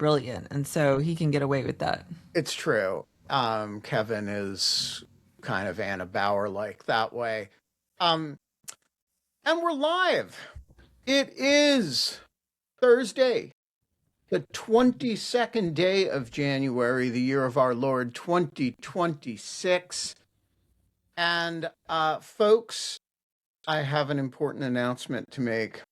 brilliant, and so he can get away with that. It's true. Kevin is kind of Anna Bauer like that way. Um, and we're live. It is Thursday, the 22nd day of January, the year of our Lord 2026. And folks, I have an important announcement to make.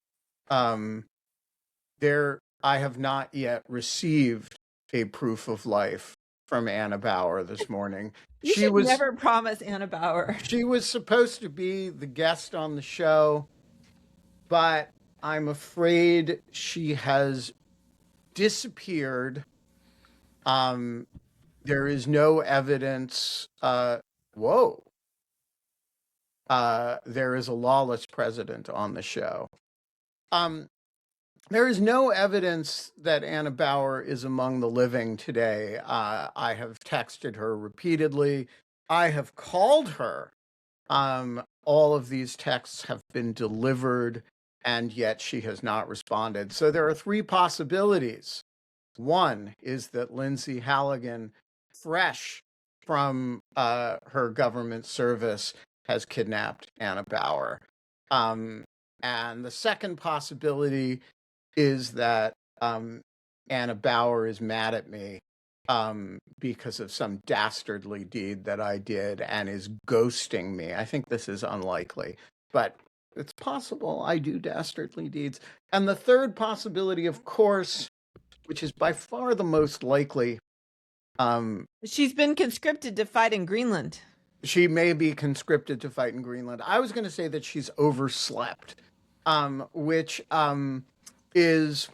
I have not yet received a proof of life from Anna Bauer this morning. You should never promise Anna Bauer. She was supposed to be the guest on the show, but I'm afraid she has disappeared. There is no evidence. Whoa. There is a lawless president on the show. There is no evidence that Anna Bauer is among the living today. I have texted her repeatedly. I have called her. All of these texts have been delivered, and yet she has not responded. So there are three possibilities. One is that Lindsey Halligan, fresh from her government service, has kidnapped Anna Bauer. And the second possibility is that Anna Bauer is mad at me because of some dastardly deed that I did and is ghosting me. I think this is unlikely, but it's possible I do dastardly deeds. And the third possibility, of course, which is by far the most likely. She's been conscripted to fight in Greenland. She may be conscripted to fight in Greenland. I was going to say that she's overslept, which is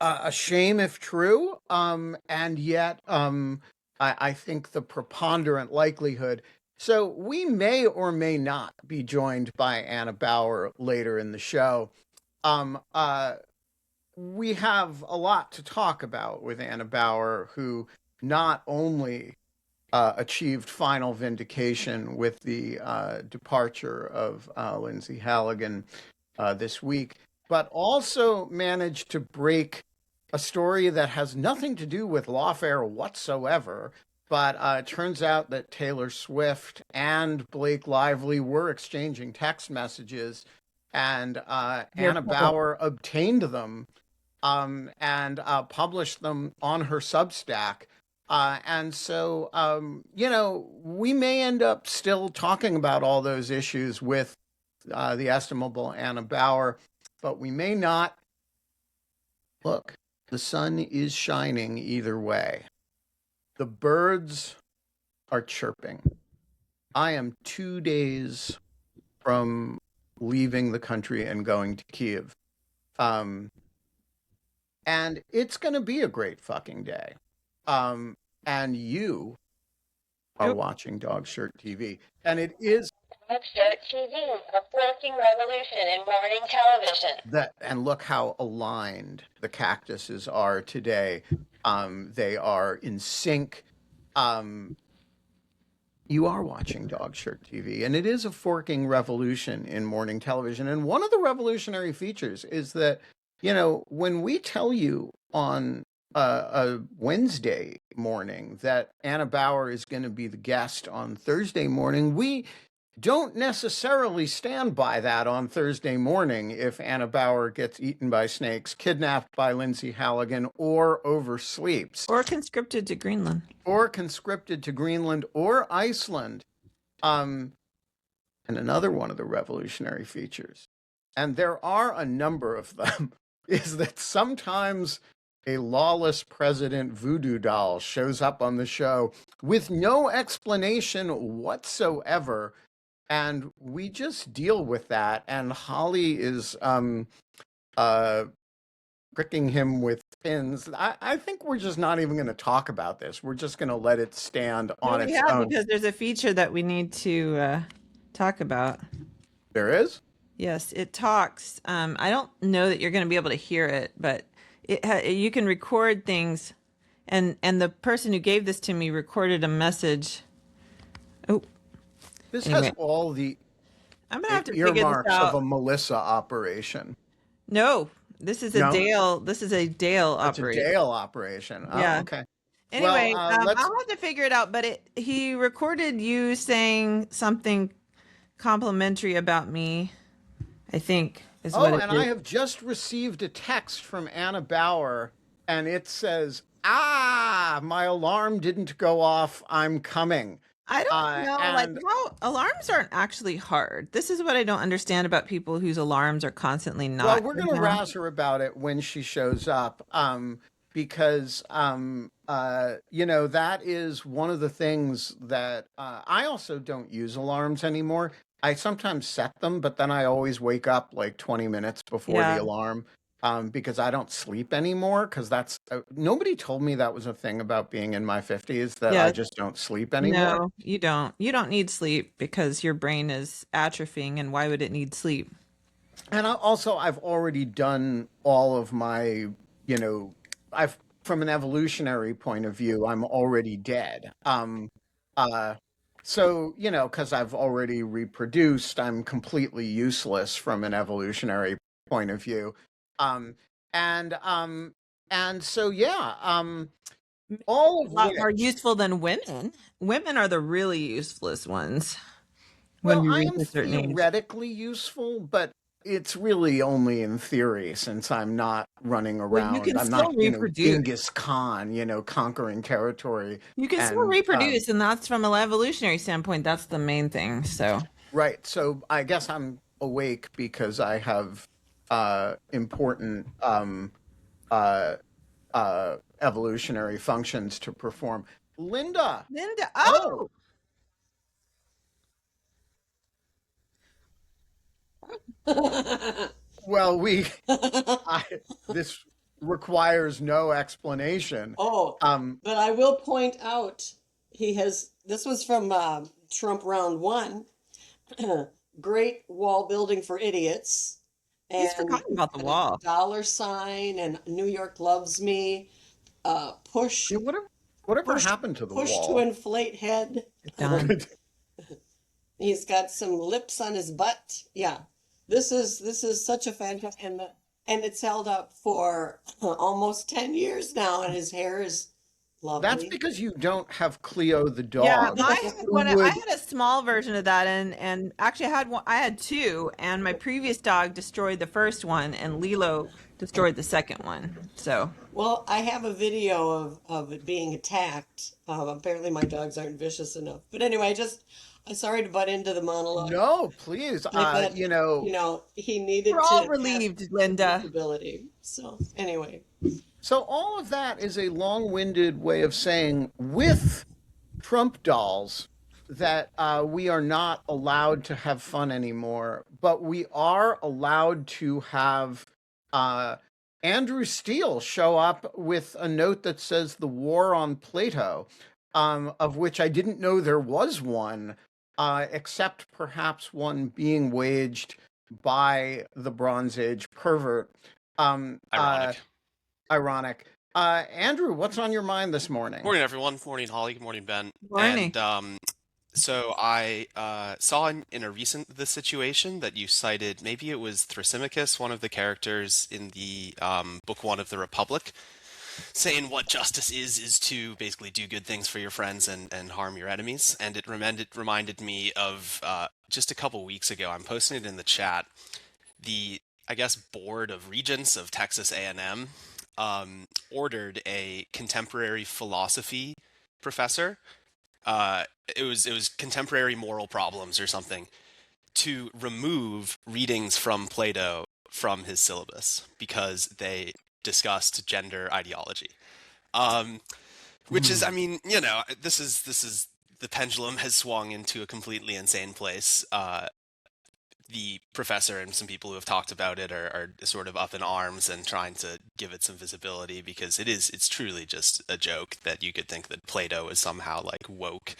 a shame if true. And yet, I think the preponderant likelihood. So we may or may not be joined by Anna Bauer later in the show. We have a lot to talk about with Anna Bauer, who not only achieved final vindication with the departure of Lindsey Halligan this week, but also managed to break a story that has nothing to do with lawfare whatsoever. But it turns out that Taylor Swift and Blake Lively were exchanging text messages, and Anna Bauer obtained them and published them on her Substack. And so, we may end up still talking about all those issues with the estimable Anna Bauer, but we may not. Look, the sun is shining either way. The birds are chirping. I am 2 days from leaving the country and going to Kyiv. And it's going to be a great fucking day. And you are watching Dog Shirt TV. And it is Dog Shirt TV, a forking revolution in morning television. And look how aligned the cactuses are today. They are in sync. You are watching Dog Shirt TV, and it is a forking revolution in morning television. And one of the revolutionary features is that, when we tell you on a Wednesday morning that Anna Bauer is going to be the guest on Thursday morning, we don't necessarily stand by that on Thursday morning if Anna Bauer gets eaten by snakes, kidnapped by Lindsey Halligan, or oversleeps. Or conscripted to Greenland. Or Iceland. And another one of the revolutionary features, and there are a number of them, is that sometimes a lawless president voodoo doll shows up on the show with no explanation whatsoever. And we just deal with that. And Holly is pricking him with pins. I think we're just not even going to talk about this. We're just going to let it stand on its own. Because there's a feature that we need to talk about. There is? Yes, it talks. I don't know that you're going to be able to hear it, but you can record things. And the person who gave this to me recorded a message. Oh. This has all the I'm gonna have to figure this earmarks out. of a Melissa operation. No, This is a No, Dale. This is a Dale it's a operation. Dale operation. Oh, Yeah. okay. Well, Anyway, let's. I'll have to figure it out. But he recorded you saying something complimentary about me. I think is what Oh, it and I is. have just received a text from Anna Bauer, and it says, "Ah, my alarm didn't go off. I'm coming." I don't know, like And how alarms aren't actually hard. This is what I don't understand about people whose alarms are constantly well, not we're going gonna off. razz her about it when she shows up, because that is one of the things that I also don't use alarms anymore. I sometimes set them, but then I always wake up like 20 minutes before the Yeah, alarm, because I don't sleep anymore. Because that's nobody told me that was a thing about being in my 50s, that I yeah. just don't sleep anymore. No, you don't. You don't need sleep because your brain is atrophying, and why would it need sleep? And I've already done all of my, you know, I've from an evolutionary point of view, I'm already dead. Uh, so because I've already reproduced, I'm completely useless from an evolutionary point of view. Um, and so yeah, all A of lot more which. useful than women. Women are the really useless ones when Well, we I reach am a certain age. theoretically useful, but it's really only in theory, since I'm not running Well, you around. can I'm not, still reproduce. Genghis Khan, conquering territory. You can still And reproduce, and that's from an evolutionary standpoint. That's the main thing. So, right, so I guess I'm awake because I have important uh, evolutionary functions to perform. Linda, Linda, oh, oh, well, I, this requires no explanation. Oh, Um, but I will point out this was from Trump round one. Great wall building for idiots, he's and forgotten about the a wall. dollar sign, and New York loves me. Push, yeah, whatever push, happened to the push to wall? inflate head. Done. He's got some lips on his butt. Yeah, this is such a fantastic, and it's held up for almost 10 years now, and his hair is That's lovely. because you don't have Cleo the Yeah, dog, I had who one. I would. had a small version of that, and actually I had one. I had two, and my previous dog destroyed the first one, and Lilo destroyed the second one. So Well, I have a video of it being attacked. Apparently, my dogs aren't vicious enough. But anyway, I'm sorry to butt into the monologue. No, please. I thought, he we're needed all to have relieved, some Linda. visibility. So anyway, So all of that is a long-winded way of saying, with Trump dolls, that we are not allowed to have fun anymore, but we are allowed to have uh, Andrew Steele show up with a note that says "The War on Plato," of which I didn't know there was one, except perhaps one being waged by the Bronze Age pervert. Um, uh, Ironic. Ironic. Andrew, what's on your mind this morning? Morning, everyone. Morning, Holly. Good morning, Ben. Morning. And so I saw in a recent The Situation that you cited, maybe it was Thrasymachus, one of the characters in the book one of the Republic, saying what justice is to basically do good things for your friends and harm your enemies. And it reminded me of just a couple weeks ago. I'm posting it in the chat. The, I guess, Board of Regents of Texas A&M ordered a contemporary philosophy professor. It was contemporary moral problems or something, to remove readings from Plato from his syllabus because they discussed gender ideology. Which is, I mean, this is the pendulum has swung into a completely insane place. The professor and some people who have talked about it are sort of up in arms and trying to give it some visibility because it's truly just a joke that you could think that Plato is somehow like woke.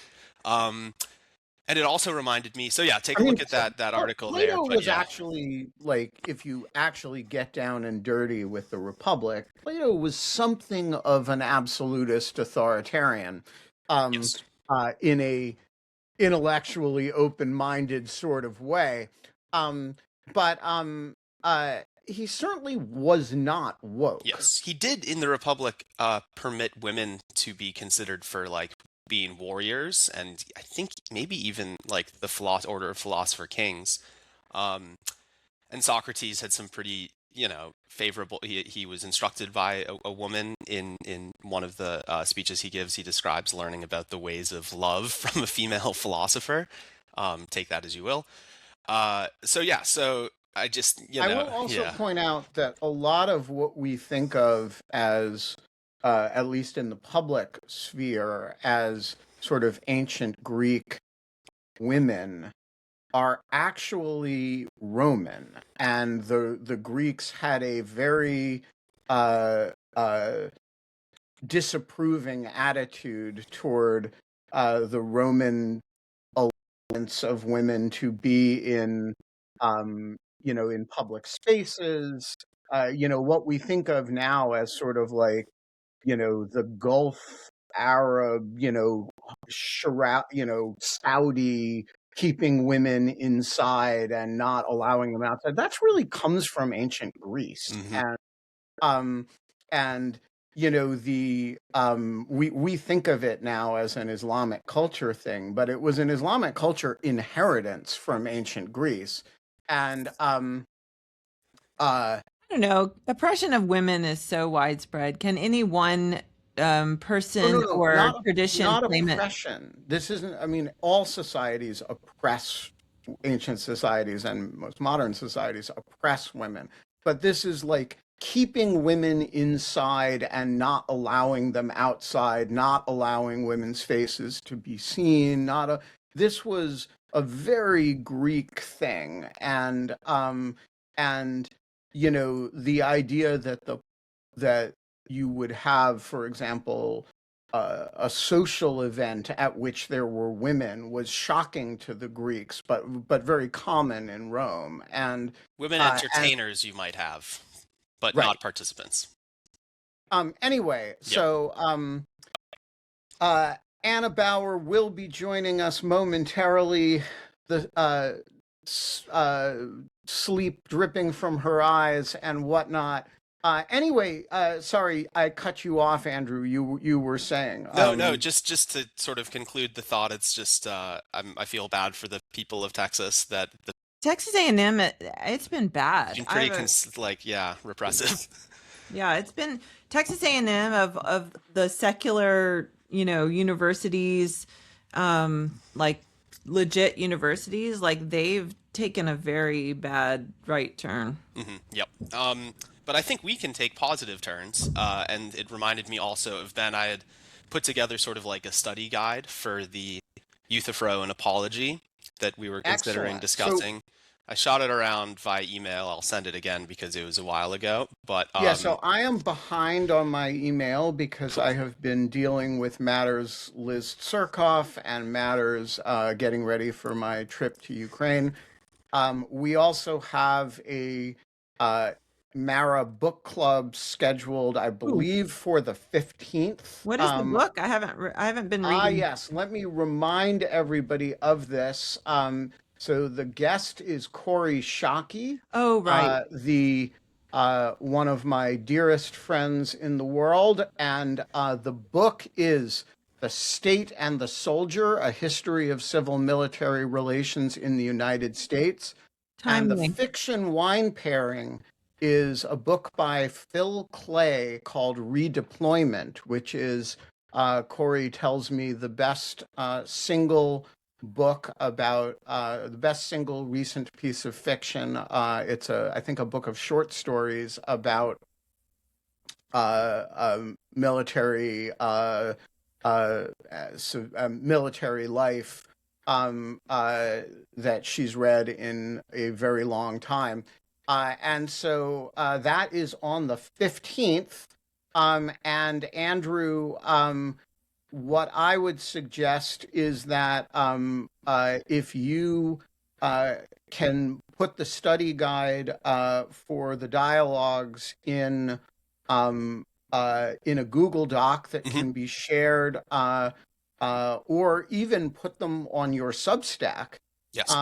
And it also reminded me, so yeah, take I a mean, look at that article there. Plato But was yeah, actually, like, if you actually get down and dirty with the Republic, Plato was something of an absolutist authoritarian, um, yes. in a intellectually open-minded sort of way. Um, but he certainly was not woke. Yes, he did in the Republic permit women to be considered for like being warriors, and I think maybe even like the Order of Philosopher Kings. Um, and Socrates had some pretty, favorable. He was instructed by a woman in one of the speeches he gives. He describes learning about the ways of love from a female philosopher. Take that as you will. So yeah, so I just, I will also point out that a lot of what we think of as, at least in the public sphere, as sort of ancient Greek women are actually Roman, and the Greeks had a very uh, uh, disapproving attitude toward the Roman allowance of women to be in, in public spaces. What we think of now as sort of like, the Gulf Arab, Saudi keeping women inside and not allowing them outside. That's really comes from ancient Greece. hmm Um, and we think of it now as an Islamic culture thing, but it was an Islamic culture inheritance from ancient Greece. And I don't know. Oppression of women is so widespread. Can any one no, person no, or not tradition not claim it? oppression. This isn't. I mean, all societies oppress, ancient societies and most modern societies oppress women, but this is like keeping women inside and not allowing them outside, not allowing women's faces to be seen. Not a. This was a very Greek thing, and the idea that you would have, for example, a social event at which there were women was shocking to the Greeks, but very common in Rome. women And entertainers you might have, but right. not participants. Anyway, Yep. so Anna Bauer will be joining us momentarily. The sleep dripping from her eyes and whatnot. Anyway, sorry, I cut you off, Andrew. You were saying. No, just to sort of conclude the thought, it's just I feel bad for the people of Texas that Texas A&M, it's been bad. been pretty repressive. Yeah, it's been Texas A&M of the secular, universities, like legit universities, like they've taken a very bad right turn. Yep. But I think we can take positive turns, and it reminded me also of Ben. I had put together sort of like a study guide for the Euthyphro and Apology that we were considering Excellent. So discussing. I shot it around via email. I'll send it again because it was a while ago. But yeah, so I am behind on my email because cool. I have been dealing with matters Liz Surkoff and matters getting ready for my trip to Ukraine. We also have a Mara book club scheduled, I Ooh, believe, for the 15th. what is the book? I haven't been reading. Yes, let me remind everybody of this. So the guest is Corey Shockey, Oh, right. the one of my dearest friends in the world, and the book is "The State and the Soldier: A History of Civil Military Relations in the United States." And the Timely. fiction wine pairing is a book by Phil Clay called Redeployment, which is, Corey tells me, the best single book about the best single recent piece of fiction. It's I think, a book of short stories about military military life that she's read in a very long time. And so that is on the 15th. And Andrew, what I would suggest is that if you can put the study guide for the dialogues in a Google Doc that hmm can be shared, or even put them on your Substack, Yes.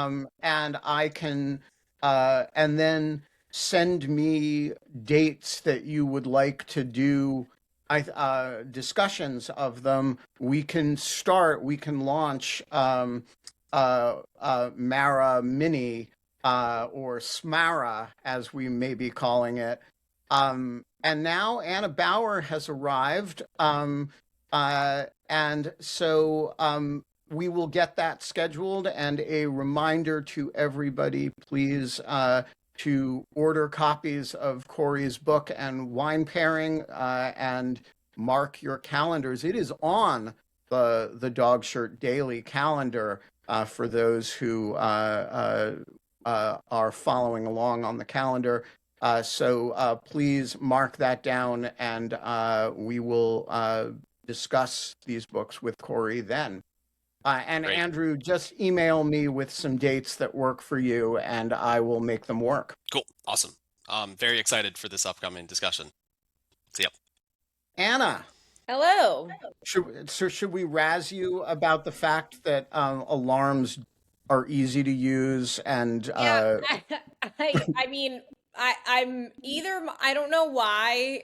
and I can, and then send me dates that you would like to do discussions of them, we can launch Mara Mini, or Smara, as we may be calling it. And now Anna Bauer has arrived. And so we will get that scheduled, and a reminder to everybody, please, to order copies of Corey's book and wine pairing, and mark your calendars. It is on the Dog Shirt Daily calendar, for those who are following along on the calendar. So please mark that down, and we will discuss these books with Corey then. And Great. Andrew, just email me with some dates that work for you, and I will make them work. Cool. Awesome. Very excited for this upcoming discussion. See ya. Anna, Hello. should we razz you about the fact that alarms are easy to use and Yeah, I mean, I don't know why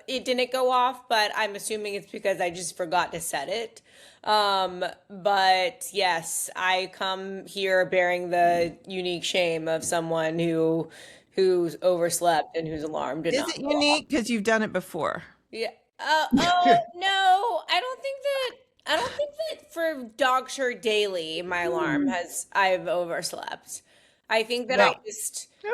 it didn't go off, but I'm assuming it's because I just forgot to set it. But yes, I come here bearing the unique shame of someone who's overslept and whose alarm did Is not it go off. unique because you've done it before? Yeah. Oh no, I don't think that for Dog Shirt Daily, my alarm I've overslept. I think that Well,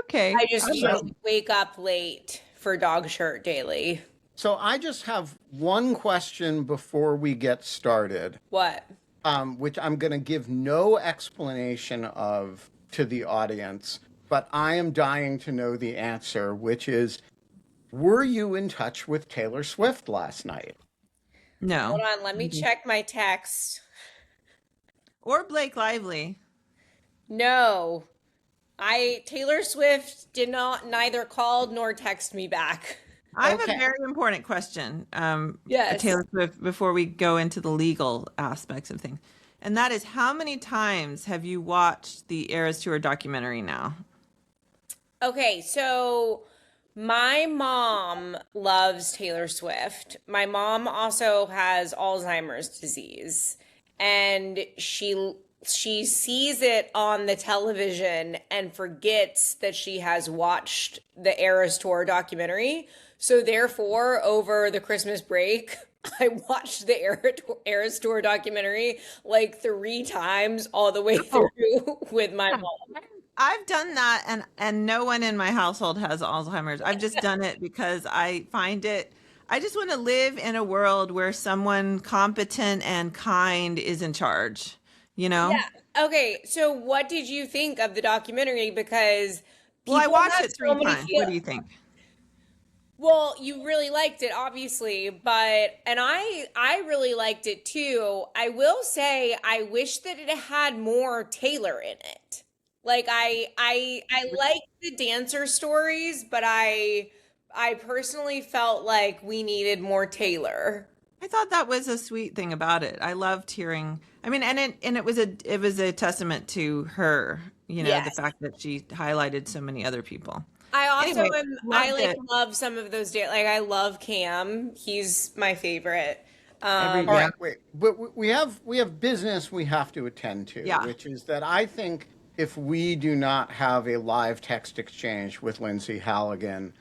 okay. I just I'm usually wake up late for Dog Shirt Daily. So I just have one question before we get started, What? which I'm going to give no explanation of to the audience, but I am dying to know the answer, which is, were you in touch with Taylor Swift last night? No. Hold on, let me check my text. Or Blake Lively. No. Taylor Swift did neither called nor text me back. I have Okay. a very important question, Yes. Taylor Swift, before we go into the legal aspects of things. And that is, how many times have you watched the Eras Tour documentary now? Okay, so my mom loves Taylor Swift. My mom also has Alzheimer's disease, and she sees it on the television and forgets that she has watched the Eras Tour documentary. So therefore, over the Christmas break, I watched the Eras Tour documentary like 3 times all the way through with my mom. I've done that, and no one in my household has Alzheimer's. I've just done it because I just want to live in a world where someone competent and kind is in charge, you know? Yeah. Okay, so what did you think of the documentary? Because Well, I people watched have it so 3 many times. What do you think? Well, you really liked it, obviously, and I really liked it too. I will say I wish that it had more Taylor in it. Like I liked the dancer stories, but I personally felt like we needed more Taylor. I thought that was a sweet thing about it. I loved hearing. I mean, and it was a testament to her, you know, the Yes. fact that she highlighted so many other people. I also Anyway, loved it. love some of those like I love Cam. He's my favorite. Every- All Yeah. right, wait, but we have business we have to attend to, Yeah. which is that I think if we do not have a live text exchange with Lindsey Halligan,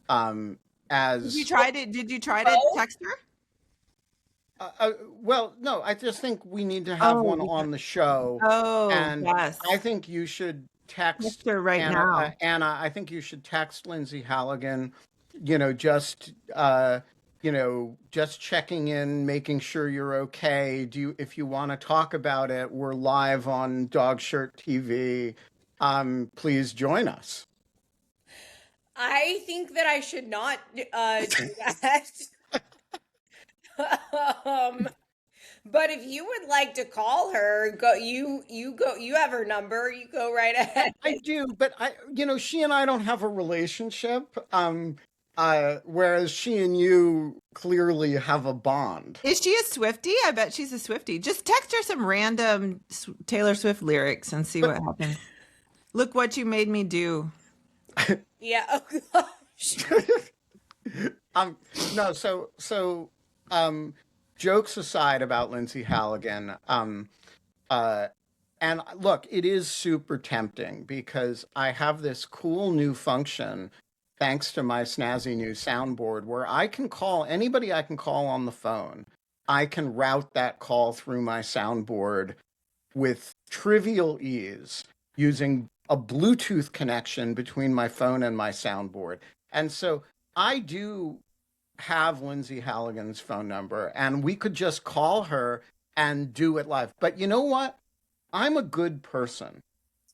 Did you try to text her? well, no, I just think we need to have one on the show. Oh, And yes. I think you should text Text her right Anna, now. Anna, I think you should text Lindsey Halligan, just checking in, making sure you're okay. If you want to talk about it, we're live on Dog Shirt TV. Please join us. I think that I should not do that. But if you would like to call her, you have her number, you go right ahead. I do, but she and I don't have a relationship. Whereas she and you clearly have a bond. Is she a Swiftie? I bet she's a Swiftie. Just text her some random Taylor Swift lyrics and see what happens. Look what you made me do. Yeah. Oh gosh. Um, no, jokes aside about Lindsey Halligan, uh, and look, it is super tempting because I have this cool new function, thanks to my snazzy new soundboard, where I can call anybody I can call on the phone. I can route that call through my soundboard with trivial ease using a Bluetooth connection between my phone and my soundboard. And so I do have Lindsey Halligan's phone number, and we could just call her and do it live. But you know what? I'm a good person,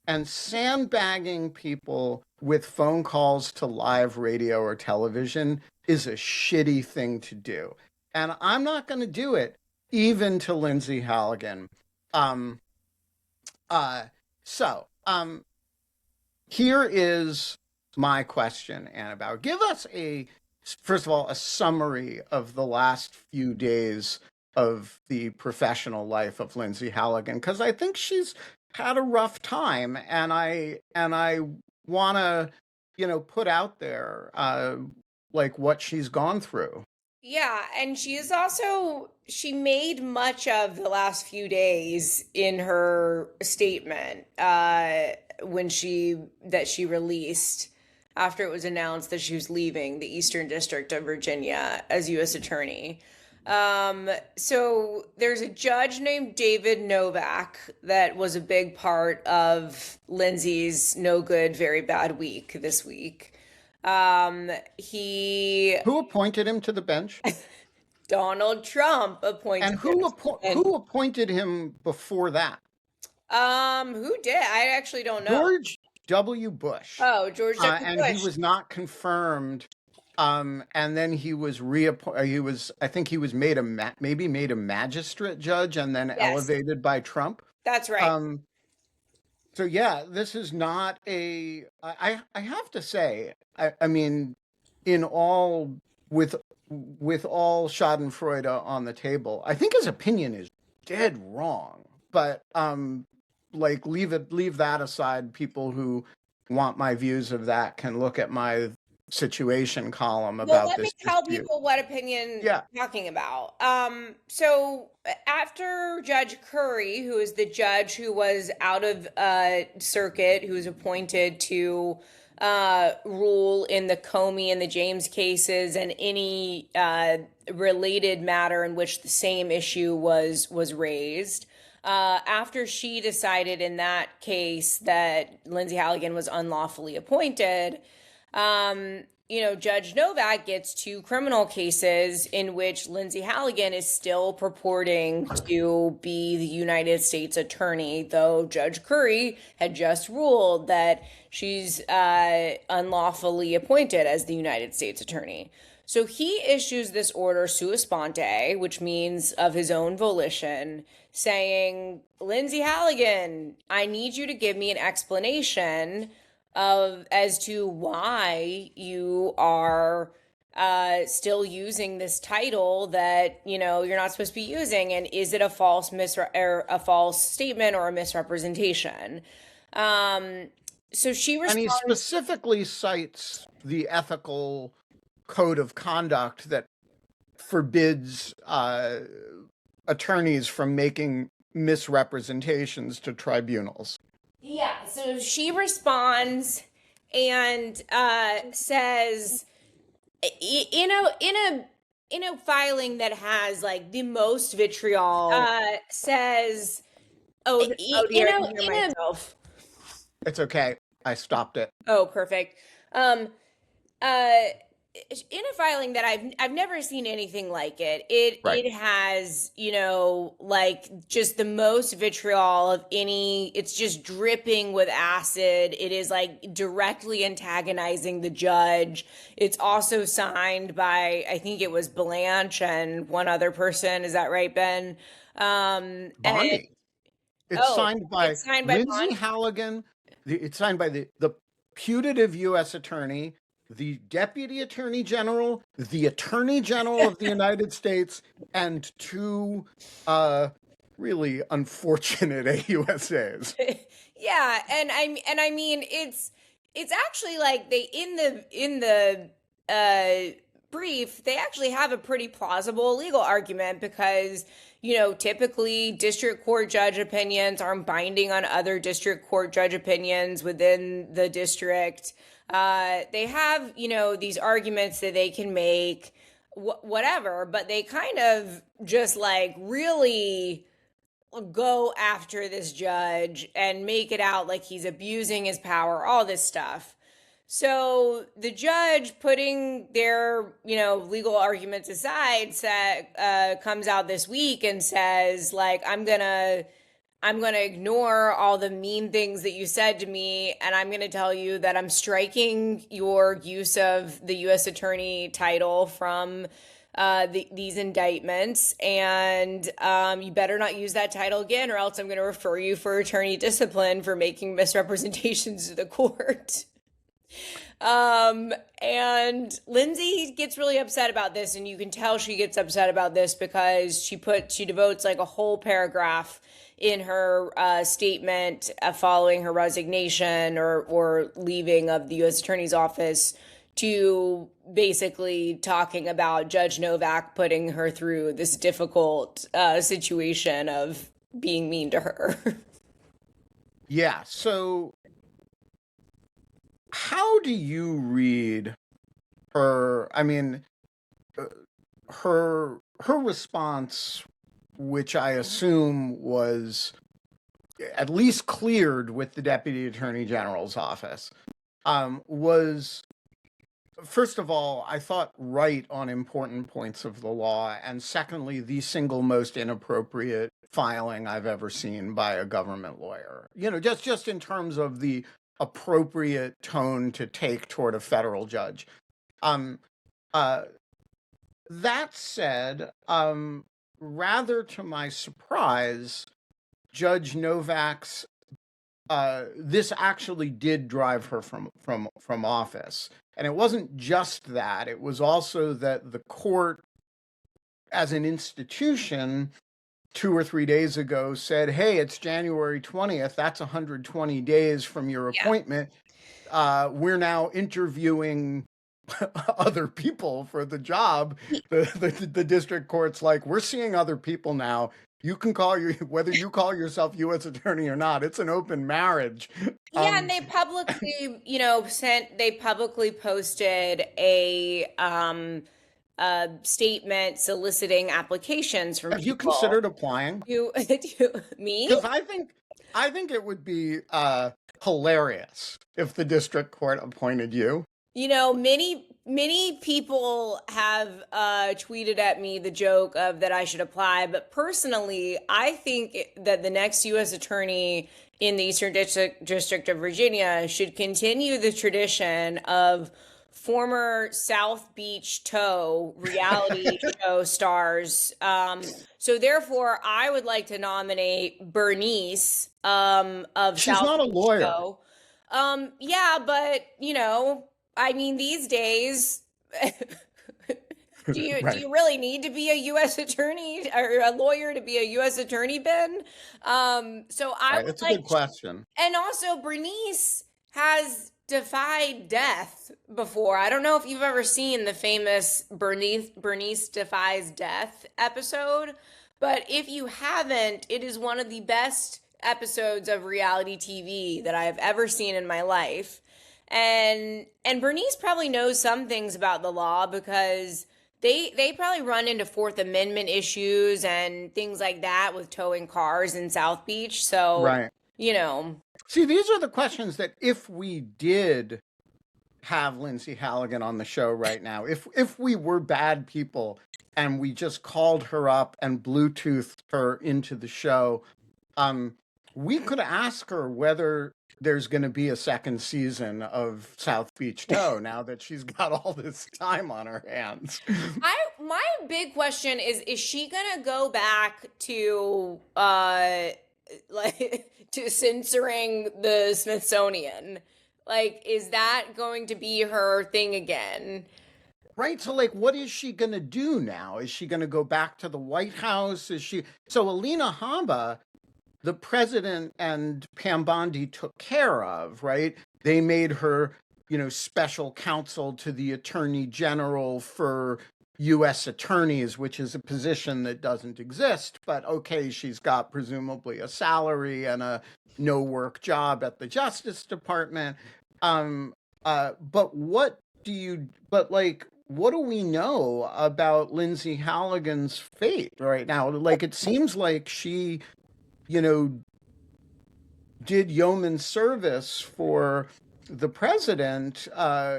and sandbagging people with phone calls to live radio or television is a shitty thing to do. And I'm not going to do it even to Lindsey Halligan. Um, uh, so, here is my question, Annabelle. Give us first of all, a summary of the last few days of the professional life of Lindsey Halligan, because I think she's had a rough time, and I want to, put out there like what she's gone through. Yeah, and she made much of the last few days in her statement when she released after it was announced that she was leaving the Eastern District of Virginia as U.S. Attorney. So there's a judge named David Novak that was a big part of Lindsay's no good, very bad week this week. Who appointed him to the bench? Donald Trump appointed And him. who appointed him before that? Who did? I actually don't know. George W. Bush. Oh, George W. And Bush. he was not confirmed. And then he was reappointed. I think he was made a magistrate judge and then Yes. elevated by Trump. That's right. So yeah, this is not I have to say, I mean, in all with all Schadenfreude on the table, I think his opinion is dead wrong. But like leave that aside. People who want my views of that can look at my situation column about Let this me tell dispute. people what opinion Yeah. you're talking about. So after Judge Curry, who is the judge who was out of circuit, who was appointed to rule in the Comey and the James cases and any related matter in which the same issue was raised. After she decided in that case that Lindsey Halligan was unlawfully appointed, Judge Novak gets 2 criminal cases in which Lindsey Halligan is still purporting to be the United States attorney, though Judge Curry had just ruled that she's unlawfully appointed as the United States attorney. So he issues this order sua sponte, which means of his own volition, saying, Lindsey Halligan, I need you to give me an explanation as to why you are still using this title that you're not supposed to be using, and is it a false statement or a misrepresentation? So she responds, and he specifically cites the ethical code of conduct that forbids attorneys from making misrepresentations to tribunals. Yeah, so she responds and says in a filing that has like the most vitriol, says, myself. It's okay. I stopped it. Oh, perfect. In a filing that I've never seen anything like it. It has, like just the most vitriol of any. It's just dripping with acid. It is like directly antagonizing the judge. It's also signed by, I think it was Blanche and one other person. Is that right, Ben? Bonnie. It's signed by Lindsey Bonnie Halligan. It's signed by the putative U.S. attorney, the Deputy Attorney General, the Attorney General of the United States, and 2 really unfortunate AUSAs. Yeah, and I mean it's actually like they in the brief, they actually have a pretty plausible legal argument because, typically district court judge opinions aren't binding on other district court judge opinions within the district. They have, these arguments that they can make, whatever, but they kind of just like really go after this judge and make it out like he's abusing his power, all this stuff. So the judge, putting their, legal arguments aside, comes out this week and says, like, I'm gonna ignore all the mean things that you said to me, and I'm gonna tell you that I'm striking your use of the U.S. Attorney title from these indictments, and you better not use that title again, or else I'm going to refer you for attorney discipline for making misrepresentations to the court. And Lindsey gets really upset about this, and you can tell she gets upset about this because she devotes like a whole paragraph in her statement following her resignation or leaving of the U.S. Attorney's Office to basically talking about Judge Novak putting her through this difficult situation of being mean to her. Yeah. So how do you read her? I mean, her response, which I assume was at least cleared with the Deputy Attorney General's office, was, first of all, I thought right on important points of the law, and secondly, the single most inappropriate filing I've ever seen by a government lawyer. Just in terms of the appropriate tone to take toward a federal judge. That said, rather to my surprise, Judge Novak's this actually did drive her from office. And it wasn't just that, it was also that the court as an institution 2 or 3 days ago said, hey, it's January 20th, that's 120 days from your appointment. We're now interviewing other people for the job. The district court's like, we're seeing other people now. You can whether you call yourself U.S. attorney or not, it's an open marriage. Yeah, and they publicly, they publicly posted a statement soliciting applications from Have people. you considered applying? Me? Because I think it would be hilarious if the district court appointed you. Many people have tweeted at me the joke of that I should apply, but personally, I think that the next U.S. attorney in the Eastern District of Virginia should continue the tradition of former South Beach Tow reality show stars. So therefore, I would like to nominate Bernice of She's South not a Beach lawyer. Tow. Yeah, but I mean, these days, do you really need to be a U.S. attorney or a lawyer to be a U.S. attorney, Ben? So I would It's a good question. And also, Bernice has defied death before. I don't know if you've ever seen the famous Bernice Defies Death episode, but if you haven't, it is one of the best episodes of reality TV that I have ever seen in my life. And Bernice probably knows some things about the law because they probably run into Fourth Amendment issues and things like that with towing cars in South Beach. So, right. See, these are the questions that if we did have Lindsey Halligan on the show right now, if we were bad people and we just called her up and Bluetoothed her into the show, we could ask her whether there's going to be a second season of South Beach Tow now that she's got all this time on her hands. My big question is she going to go back to to censoring the Smithsonian? Like, is that going to be her thing again? Right. So, what is she going to do now? Is she going to go back to the White House? So Alina Habba, the president and Pam Bondi took care of, right? they made her, special counsel to the Attorney General for U.S. attorneys, which is a position that doesn't exist. But okay, she's got presumably a salary and a no work job at the Justice Department. But what do we know about Lindsey Halligan's fate right now? Like, it seems like she, did yeoman service for the president,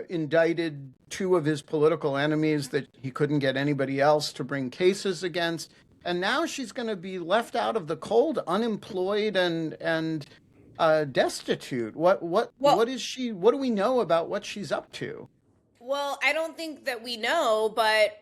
indicted two of his political enemies that he couldn't get anybody else to bring cases against. And now she's going to be left out of the cold, unemployed and destitute. What do we know about what she's up to? Well, I don't think that we know, but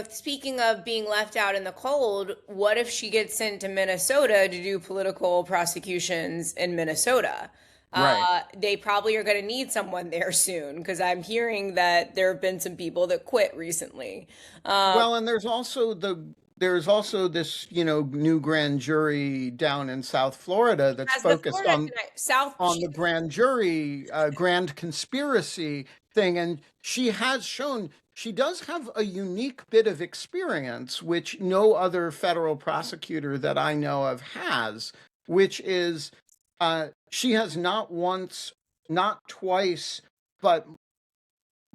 speaking of being left out in the cold, what if she gets sent to Minnesota to do political prosecutions in Minnesota? Right. They probably are going to need someone there soon, because I'm hearing that there have been some people that quit recently. Well, and there's also this, new grand jury down in South Florida that's focused on the grand jury, grand conspiracy thing. And she has shown she does have a unique bit of experience, which no other federal prosecutor that I know of has, which is she has not once, not twice, but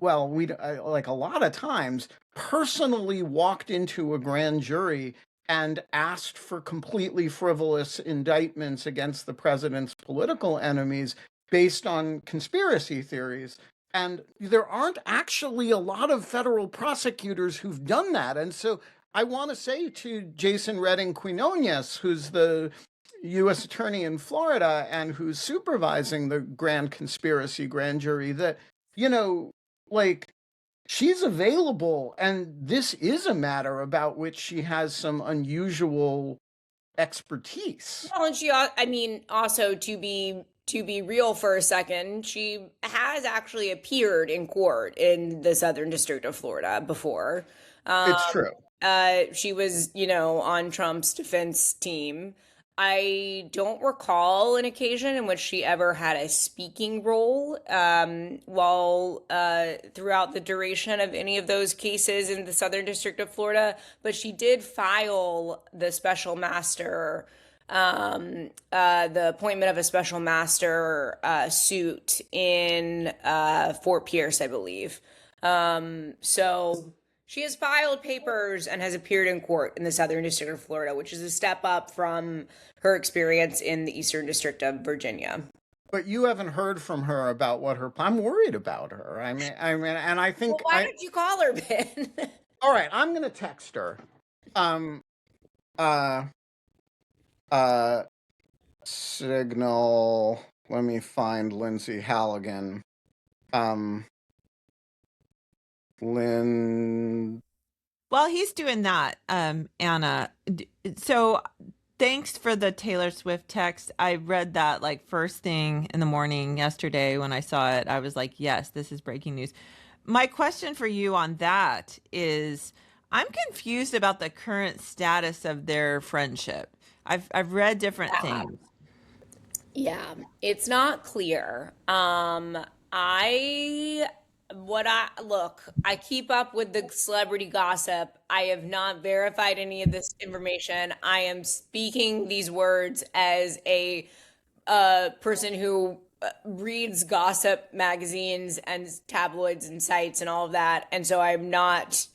like a lot of times, personally walked into a grand jury and asked for completely frivolous indictments against the president's political enemies based on conspiracy theories. And there aren't actually a lot of federal prosecutors who've done that. And so I want to say to Jason Redding Quinones, who's the U.S. attorney in Florida and who's supervising the grand conspiracy grand jury, that, she's available, and this is a matter about which she has some unusual expertise. Well, and also to be real for a second, she has actually appeared in court in the Southern District of Florida before. It's true. She was, on Trump's defense team. I don't recall an occasion in which she ever had a speaking role while throughout the duration of any of those cases in the Southern District of Florida, but she did file the special master, the appointment of a special master suit in Fort Pierce, I believe. So she has filed papers and has appeared in court in the Southern District of Florida, which is a step up from her experience in the Eastern District of Virginia. But you haven't heard from her about what I'm worried about her. I mean, and I think. Well, why don't you call her, Ben? All right, I'm gonna text her. Signal. Let me find Lindsey Halligan. While he's doing that, Anna, so thanks for the Taylor Swift text. I read that like first thing in the morning yesterday when I saw it. I was like, yes, this is breaking news. My question for you on that is, I'm confused about the current status of their friendship. I've read different things. Yeah, it's not clear. I keep up with the celebrity gossip. I have not verified any of this information. I am speaking these words as a person who reads gossip magazines and tabloids and sites and all of that. And so I'm not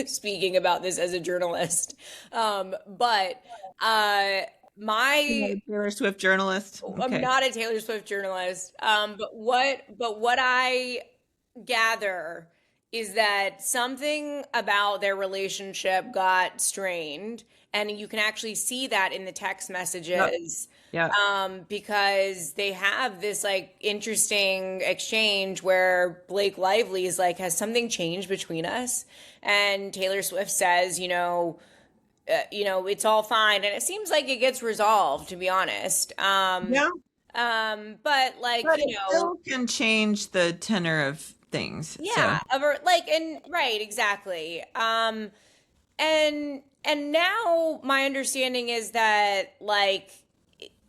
speaking about this as a journalist. But Taylor Swift journalist. Okay. I'm not a Taylor Swift journalist. But what I gather is that something about their relationship got strained, and you can actually see that in the text messages. Yeah. Because they have this like interesting exchange where Blake Lively is like, has something changed between us? And Taylor Swift says, it's all fine, and it seems like it gets resolved, to be honest. Yeah. But it still can change the tenor of things. Yeah, so. right, exactly. And now my understanding is that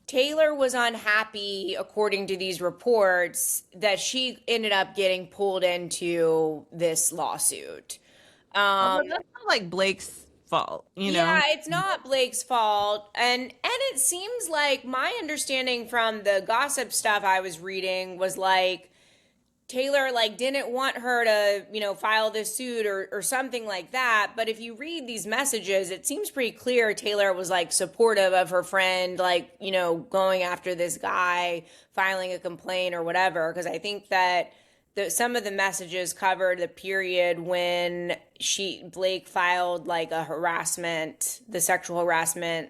Taylor was unhappy, according to these reports, that she ended up getting pulled into this lawsuit. Although that's not like Blake's fault, you know? Yeah, it's not Blake's fault. And it seems like my understanding from the gossip stuff I was reading was like Taylor like didn't want her to, file this suit or something like that. But if you read these messages, it seems pretty clear Taylor was like supportive of her friend, like, going after this guy, filing a complaint or whatever. Because I think that some of the messages covered the period when Blake filed like the sexual harassment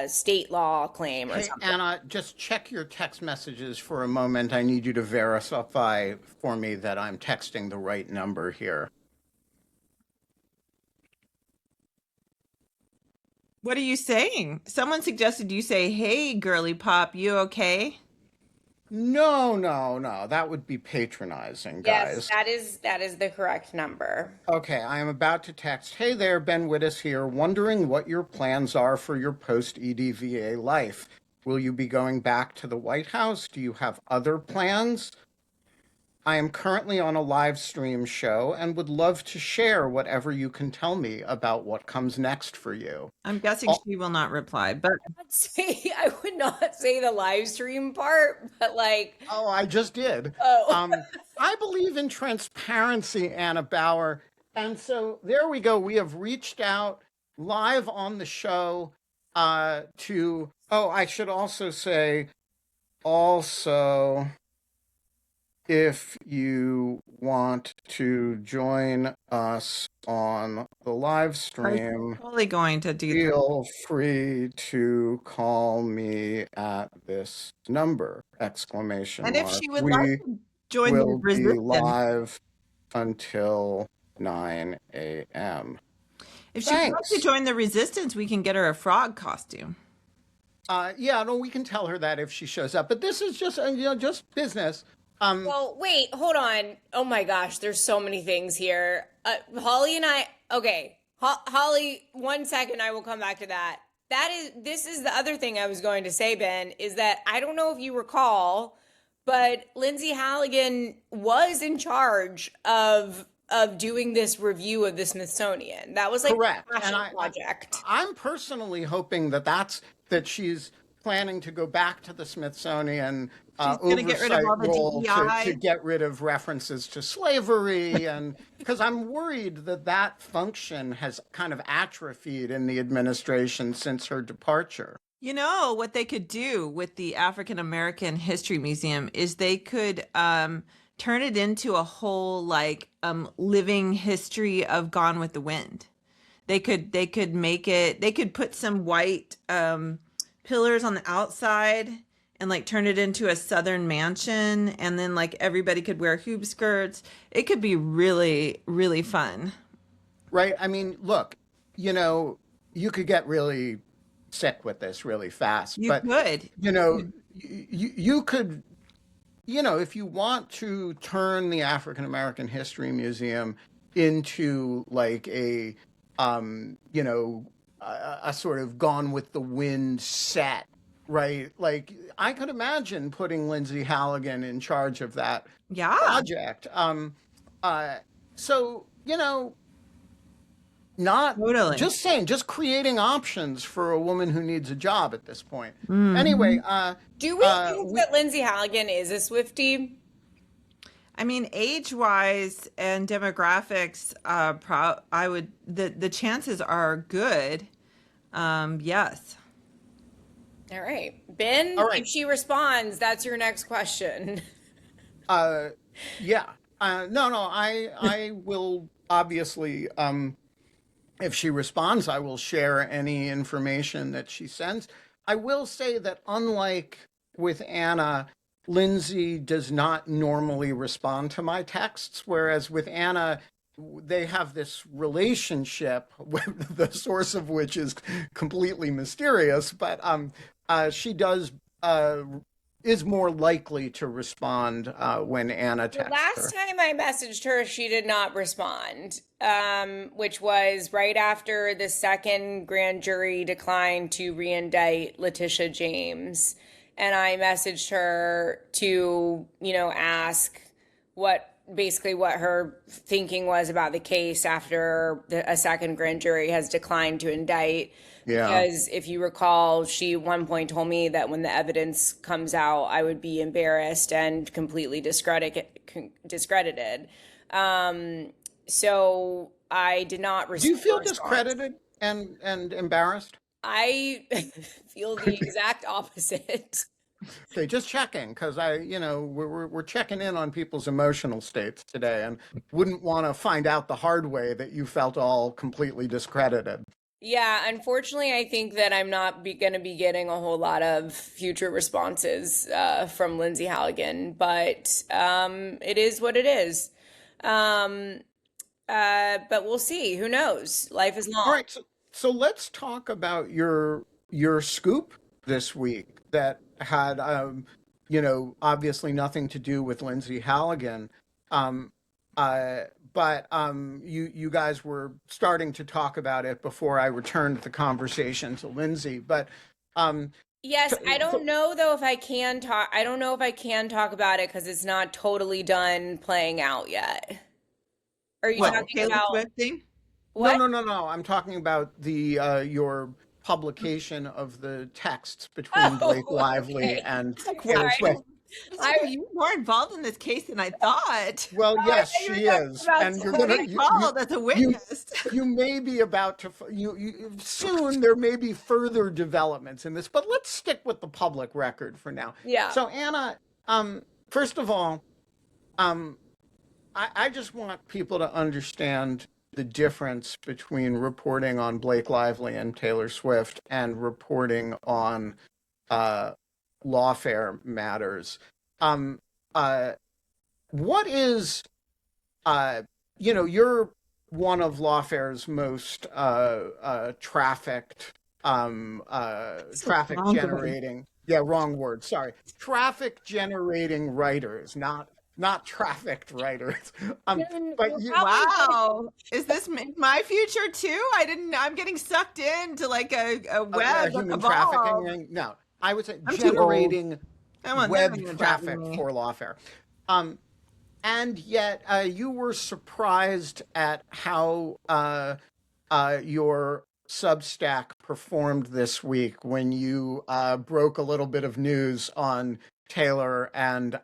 state law claim or Hey, something. Anna, just check your text messages for a moment. I need you to verify for me that I'm texting the right number here. What are you saying? Someone suggested you say, "Hey, girly pop, you okay?" No. That would be patronizing, guys. Yes, that is the correct number. Okay, I am about to text. Hey there, Ben Wittes here. Wondering what your plans are for your post-EDVA life. Will you be going back to the White House? Do you have other plans? I am currently on a live stream show and would love to share whatever you can tell me about what comes next for you. I'm guessing she will not reply, but I would not say the live stream part, but like, Oh, I just did. oh, I believe in transparency, Anna Bauer. And so there we go. We have reached out live on the show I should also say, if you want to join us on the live I'm stream, totally going to do that. feel free to call me at this number! Exclamation And if mark. she would We like to join the will be resistance, live until 9 a.m. if she would like to Thanks. join the resistance, we can get her a frog costume. We can tell her that if she shows up. But this is just, just business. well, wait, hold on. Oh my gosh, there's so many things here. Holly and I, okay. Holly, 1 second, I will come back to that. This is the other thing I was going to say, Ben, is that I don't know if you recall, but Lindsey Halligan was in charge of doing this review of the Smithsonian. That was like Correct. a And passion project. I'm personally hoping that she's planning to go back to the Smithsonian She's going to get rid of oversight all the role DEI. to get rid of references to slavery, and because I'm worried that function has kind of atrophied in the administration since her departure. You know what they could do with the African American History Museum is they could turn it into a whole living history of Gone with the Wind. They could put some white pillars on the outside and turn it into a southern mansion, and then everybody could wear hoop skirts. It could be really, really fun. Right? I mean, look, you could get really sick with this really fast. You but could. you could, if you want to turn the African American History Museum into a sort of Gone with the Wind set, right? I could imagine putting Lindsey Halligan in charge of that Yeah. project. Not Totally. just saying, just creating options for a woman who needs a job at this point. Mm-hmm. Anyway, Do we think that Lindsey Halligan is a Swiftie? I mean, age-wise and demographics, the chances are good. Yes. All right. Ben, All right. if she responds, that's your next question. Yeah. I will obviously, if she responds, I will share any information that she sends. I will say that unlike with Anna, Lindsey does not normally respond to my texts, whereas with Anna, they have this relationship, the source of which is completely mysterious, but she is more likely to respond when Anna The texts her. last time I messaged her, she did not respond, which was right after the second grand jury declined to reindict Letitia James. and I messaged her to, ask basically what her thinking was about the case after a second grand jury has declined to indict. Yeah. Because if you recall, she at one point told me that when the evidence comes out, I would be embarrassed and completely discredited. So I did not Do you receive a feel response. discredited and embarrassed? I feel the exact opposite. Okay, just checking because we're checking in on people's emotional states today, and wouldn't want to find out the hard way that you felt all completely discredited. Yeah, unfortunately, I think that I'm not going to be getting a whole lot of future responses from Lindsey Halligan, but it is what it is. Um, but we'll see. Who knows? Life is long. All right, so let's talk about your scoop this week that had obviously nothing to do with Lindsey Halligan. Um, but you guys were starting to talk about it before I returned the conversation to Lindsey. But Yes, I so, don't know though if I can talk. I don't know if I can talk about it because it's not totally done playing out yet. Are you What, the talking Taylor about Swift thing? what? no. I'm talking about the your publication of the texts between Blake Oh, Lively okay. and Taylor Sorry. Swift. You're more involved in this case than I thought. Well, I yes, thought you were she talking is, about and you're something. gonna Getting called as a you witness. you may be about to soon. There may be further developments in this, but let's stick with the public record for now. Yeah. So, Anna, first of all, I just want people to understand the difference between reporting on Blake Lively and Taylor Swift and reporting on lawfare matters. Um, what is you're one of Lawfare's most trafficked traffic Wrong word. generating, yeah, wrong word, sorry, traffic generating writers, not trafficked writers. Then But we're you, probably Wow. Is this my future too? I'm getting sucked into like a web, a human trafficking cabal. ring? No, I would say I'm too old. generating Come on, they're not web gonna drop traffic me. for Lawfare. And yet, you were surprised at how your Substack performed this week when you broke a little bit of news on Taylor and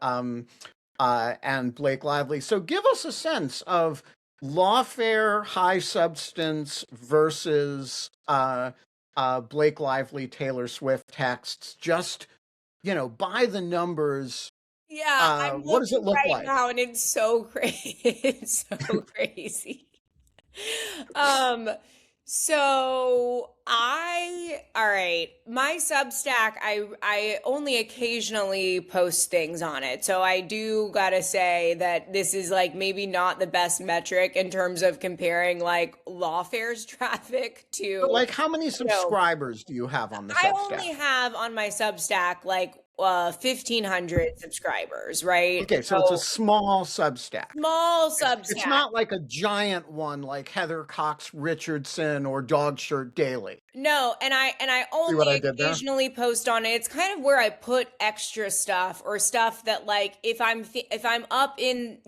Blake Lively. So, give us a sense of Lawfare, High Substance versus Blake Lively, Taylor Swift texts. Just by the numbers. Yeah, I'm What does it looking look right like? now and it's so crazy. It's so crazy. Um, all right, my Substack, I only occasionally post things on it. So I do gotta say that this is like maybe not the best metric in terms of comparing like Lawfare's traffic to, But like, how many you know, subscribers do you have on the I Substack? only have on my Substack like 1,500 subscribers, right? Okay, so it's a So small Substack. small It's Substack. not like a giant one like Heather Cox Richardson or Dogshirt Daily. No, and I See what only I did there? occasionally post on it. It's kind of where I put extra stuff or stuff that like if I'm up in,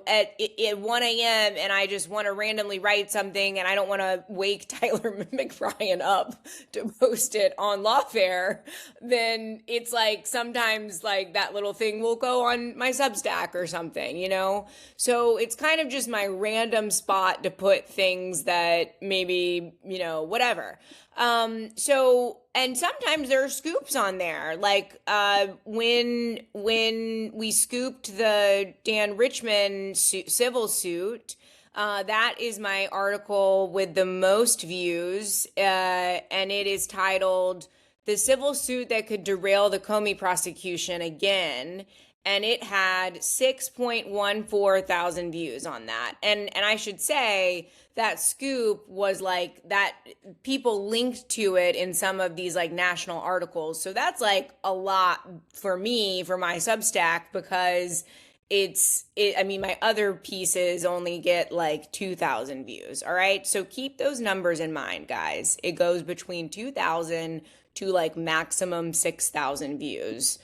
at 1 a.m. and I just want to randomly write something and I don't want to wake Tyler McBrien up to post it on Lawfare, then it's like sometimes like that little thing will go on my Substack or something, So it's kind of just my random spot to put things that maybe, whatever. And sometimes there are scoops on there. Like when we scooped the Dan Richmond civil suit, that is my article with the most views, and it is titled "The Civil Suit That Could Derail the Comey Prosecution Again." And it had 6.14 thousand views on that. And I should say that scoop was like that people linked to it in some of these like national articles. So that's like a lot for me, for my Substack, because I mean, my other pieces only get like 2,000 views. All right. So keep those numbers in mind, guys. It goes between 2,000 to like maximum 6,000 views.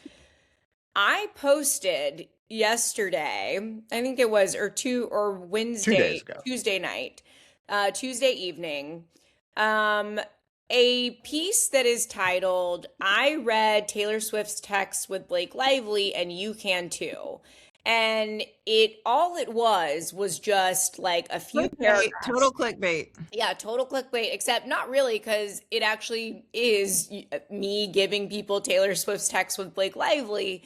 I posted yesterday, I think it was, or Wednesday, 2 days ago. Tuesday night, Tuesday evening, a piece that is titled, I read Taylor Swift's text with Blake Lively and you can too. And all it was just like a few Clickbait, paragraphs. total clickbait. Yeah, total clickbait, except not really, because it actually is me giving people Taylor Swift's text with Blake Lively.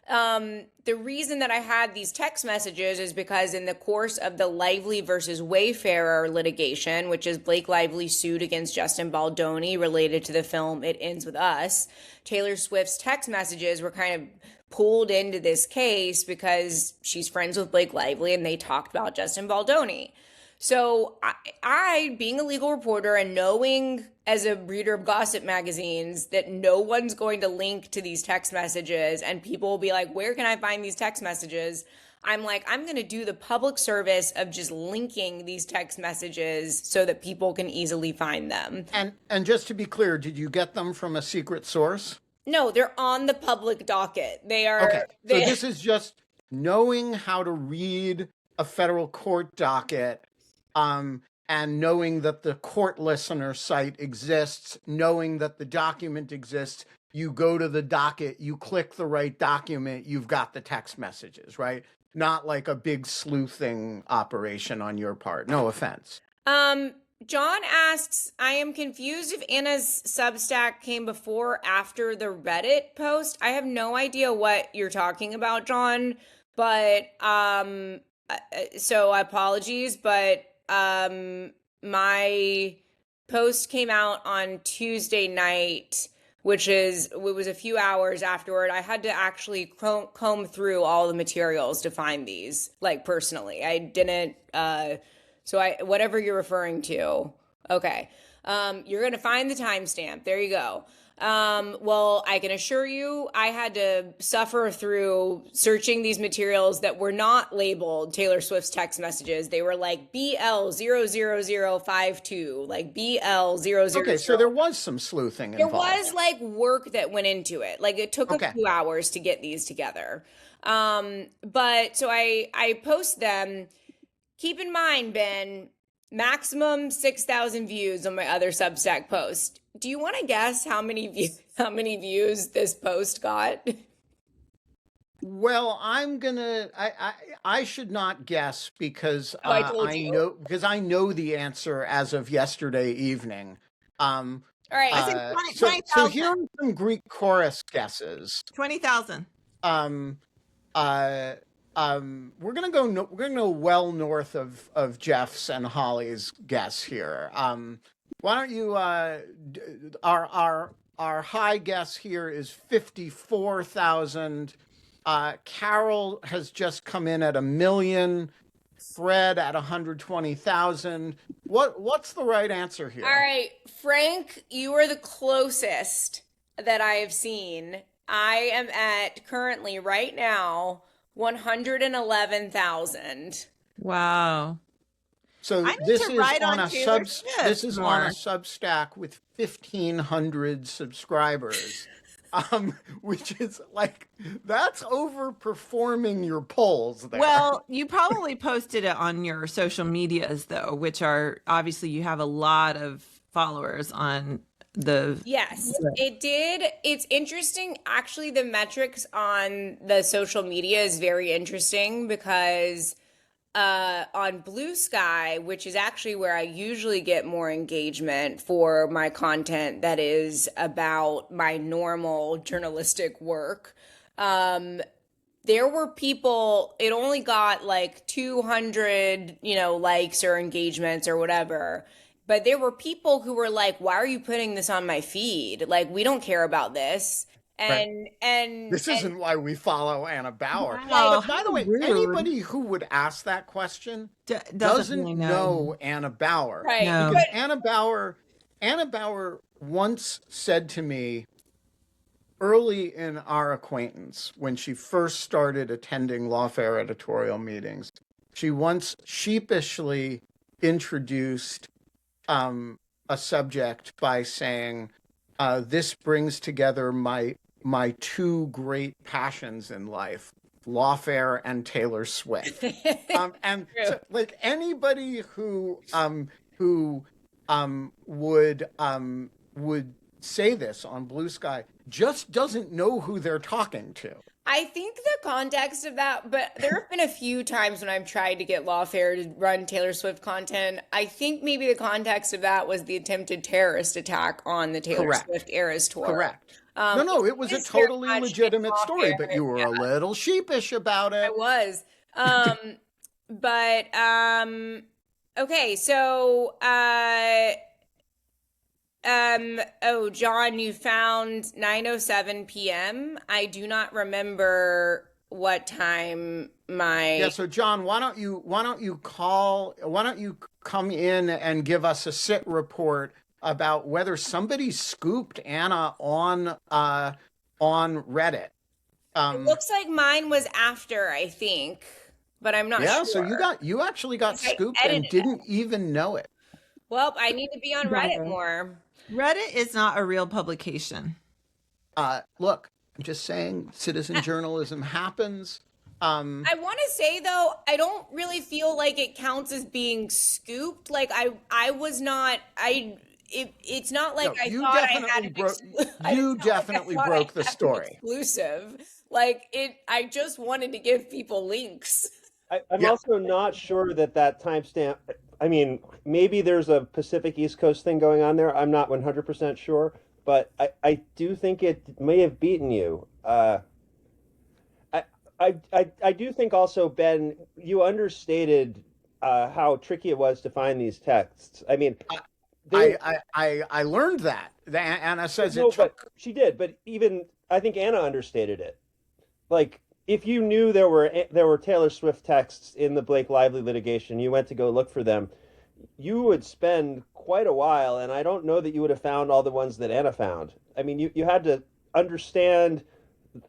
The reason that I had these text messages is because in the course of the Lively versus Wayfarer litigation, which is Blake Lively's suit against Justin Baldoni related to the film It Ends With Us, Taylor Swift's text messages were kind of pulled into this case because she's friends with Blake Lively and they talked about Justin Baldoni. So I, being a legal reporter and knowing as a reader of gossip magazines that no one's going to link to these text messages and people will be like, where can I find these text messages? I'm like, I'm going to do the public service of just linking these text messages so that people can easily find them. And just to be clear, did you get them from a secret source? No, they're on the public docket. They are. Okay, so this is just knowing how to read a federal court docket, and knowing that the court listener site exists, knowing that the document exists. You go to the docket, you click the right document, you've got the text messages, right? Not like a big sleuthing operation on your part. No offense. John asks, I am confused if Anna's Substack came before or after the Reddit post. I have no idea what you're talking about, John, but so apologies, but my post came out on Tuesday night, it was a few hours afterward. I had to actually comb through all the materials to find these, like personally. I didn't, whatever you're referring to. Okay. You're going to find the timestamp. There you go. Well, I can assure you, I had to suffer through searching these materials that were not labeled Taylor Swift's text messages. They were like BL00052, like BL000. Okay, so there was some sleuthing involved. There was like work that went into it. Like it took a few hours to get these together. But so I post them. Keep in mind, Ben, maximum 6,000 views on my other Substack post. Do you want to guess how many views this post got? Well, I should not guess because I know the answer as of yesterday evening. All right, I think 20,000. So here are some Greek chorus guesses. 20,000. We're gonna go well north of Jeff's and Holly's guess here. Why don't you? Our high guess here is 54,000. Carol has just come in at 1 million. Fred at 120,000. What's the right answer here? All right, Frank, you are the closest that I have seen. I am at currently right now 111,000. Wow. So this is on a Substack with 1,500 subscribers, which is like, that's overperforming your polls there. Well, you probably posted it on your social medias though, which are obviously you have a lot of followers on the. Yes, it did. It's interesting. Actually, the metrics on the social media is very interesting because on Blue Sky, which is actually where I usually get more engagement for my content that is about my normal journalistic work, there were people, it only got like 200, likes or engagements or whatever. But there were people who were like, why are you putting this on my feed? Like, we don't care about this. And this isn't why we follow Anna Bauer. Wow, But by the way, rude. anybody who would ask that question doesn't really know Anna Bauer. Right. No. Because Anna Bauer once said to me, early in our acquaintance, when she first started attending Lawfare editorial meetings, she once sheepishly introduced a subject by saying, "This brings together my two great passions in life, Lawfare and Taylor Swift." And True. so, like anybody who would say this on Blue Sky just doesn't know who they're talking to. I think the context of that, but there have been a few times when I've tried to get Lawfare to run Taylor Swift content. I think maybe the context of that was the attempted terrorist attack on the Taylor Correct. Swift Eras tour. Correct. No, it was a is very totally much legitimate story, Lawfare, but you were a little sheepish about I it. was. But okay, so oh, John, you found 9:07 p.m. I do not remember what time my Yeah, so John, why don't you come in and give us a sit report about whether somebody scooped Anna on Reddit. It looks like mine was after, I think, but I'm not Yeah, sure. so you actually got Because I scooped and edited it. didn't even know it. Well, I need to be on Reddit more. Reddit is not a real publication. Look, I'm just saying citizen journalism happens. I want to say though, I don't really feel like it counts as being scooped. Like I was not. It's not like No, I you thought I definitely had an broke- I you it's not like I definitely thought I broke the had an story. exclusive. Like it. I just wanted to give people links. I'm Yeah. also not sure that timestamp. I mean, maybe there's a Pacific East Coast thing going on there. I'm not 100% sure, but I do think it may have beaten you. I do think also, Ben, you understated how tricky it was to find these texts. I mean, I learned that. Anna says no, it took. but she did. But even I think Anna understated it. Like, if you knew there were Taylor Swift texts in the Blake Lively litigation, you went to go look for them, you would spend quite a while, and I don't know that you would have found all the ones that Anna found. I mean, you had to understand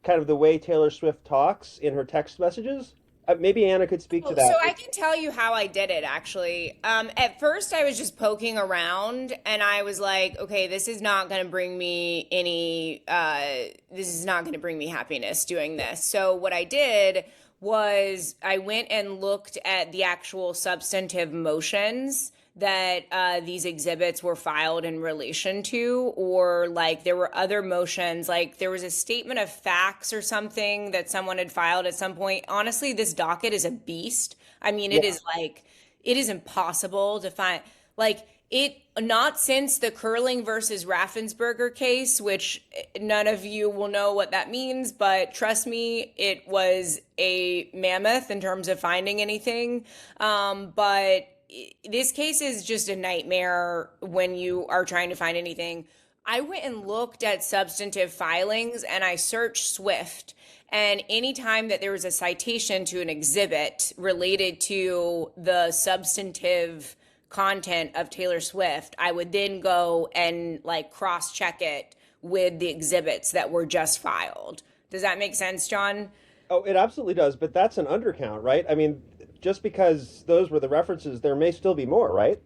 kind of the way Taylor Swift talks in her text messages. Maybe Anna could speak to that. So I can tell you how I did it actually. At first I was just poking around and I was like, okay, this is not going to bring me happiness doing this. So what I did was I went and looked at the actual substantive motions that these exhibits were filed in relation to, or like there were other motions, like there was a statement of facts or something that someone had filed at some point. Honestly, this docket is a beast. I mean, it is impossible to find, like it, not since the Curling versus Raffensperger case, which none of you will know what that means, but trust me, it was a mammoth in terms of finding anything. But this case is just a nightmare when you are trying to find anything. I went and looked at substantive filings and I searched Swift. And anytime that there was a citation to an exhibit related to the substantive content of Taylor Swift, I would then go and like cross check it with the exhibits that were just filed. Does that make sense, John? Oh, it absolutely does, but that's an undercount, right? I mean, just because those were the references, there may still be more, right?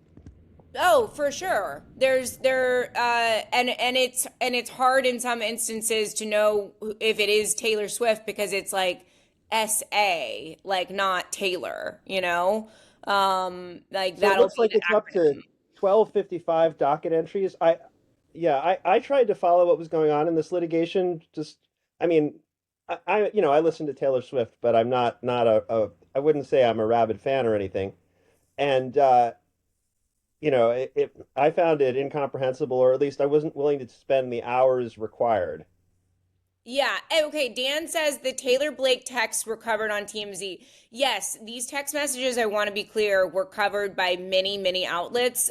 Oh, for sure. And it's hard in some instances to know if it is Taylor Swift because it's like SA, like not Taylor, you know? Like So it that'll looks be like the it's up to acronym. 1255 docket entries. I tried to follow what was going on in this litigation. Just, I mean, I listen to Taylor Swift, but I'm not I wouldn't say I'm a rabid fan or anything. And I found it incomprehensible, or at least I wasn't willing to spend the hours required. Yeah. Okay. Dan says the Taylor Blake texts were covered on TMZ. Yes, these text messages, I want to be clear, were covered by many, many outlets.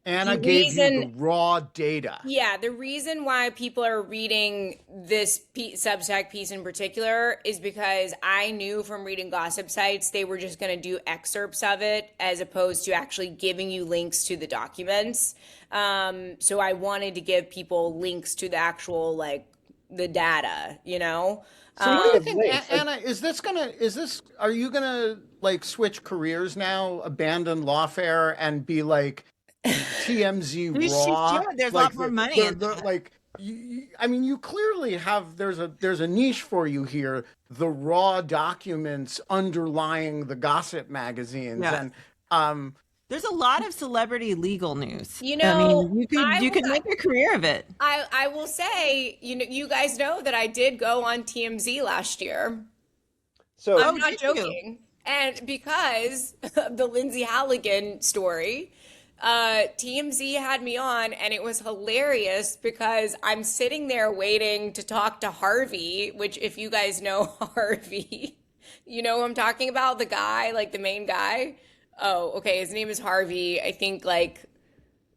Anna The gave you the reason, raw data. yeah, the reason why people are reading this Substack piece in particular is because I knew from reading gossip sites they were just going to do excerpts of it as opposed to actually giving you links to the documents. So I wanted to give people links to the actual, like, the data, you know? So what do Speaking you of think, links, Anna? Are you gonna like switch careers now, abandon lawfare, and be like TMZ She Raw? should. There's a Like lot more money in the that. like. I mean, you clearly have. There's a niche for you here. The raw documents underlying the gossip magazines, Yeah. and There's a lot of celebrity legal news. You I know, mean, I you will. could make a career of it. I will say, you know, you guys know that I did go on TMZ last year. so I'm Oh, not did you? joking. And because of the Lindsey Halligan story, TMZ had me on, and it was hilarious because I'm sitting there waiting to talk to Harvey, which, if you guys know Harvey, you know who I'm talking about, the guy, like the main guy. Oh, okay. His name is Harvey. I think, like,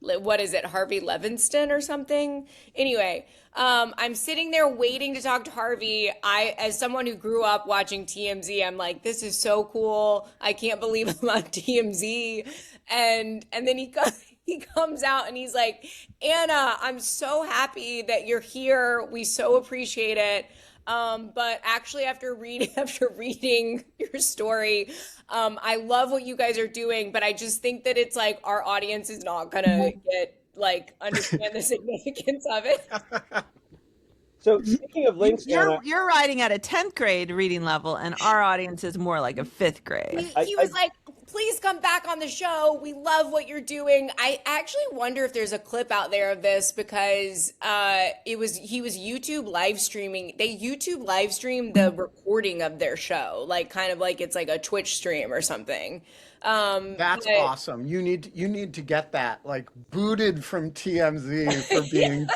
what is it, Harvey Levinston or something? Anyway, I'm sitting there waiting to talk to Harvey. As someone who grew up watching TMZ, I'm like, this is so cool. I can't believe I'm on TMZ. And then he comes out and he's like, Anna, I'm so happy that you're here. We so appreciate it. But actually, after reading your story, I love what you guys are doing, but I just think that it's like our audience is not gonna get, like, understand the significance of it. so speaking of links, Anna, You're writing at a 10th grade reading level, and our audience is more like a 5th grade. He was like, please come back on the show. We love what you're doing. I actually wonder if there's a clip out there of this because he was YouTube live streaming. They YouTube live streamed the recording of their show, like kind of like it's like a Twitch stream or something. that's But awesome. You need to get that like booted from TMZ for being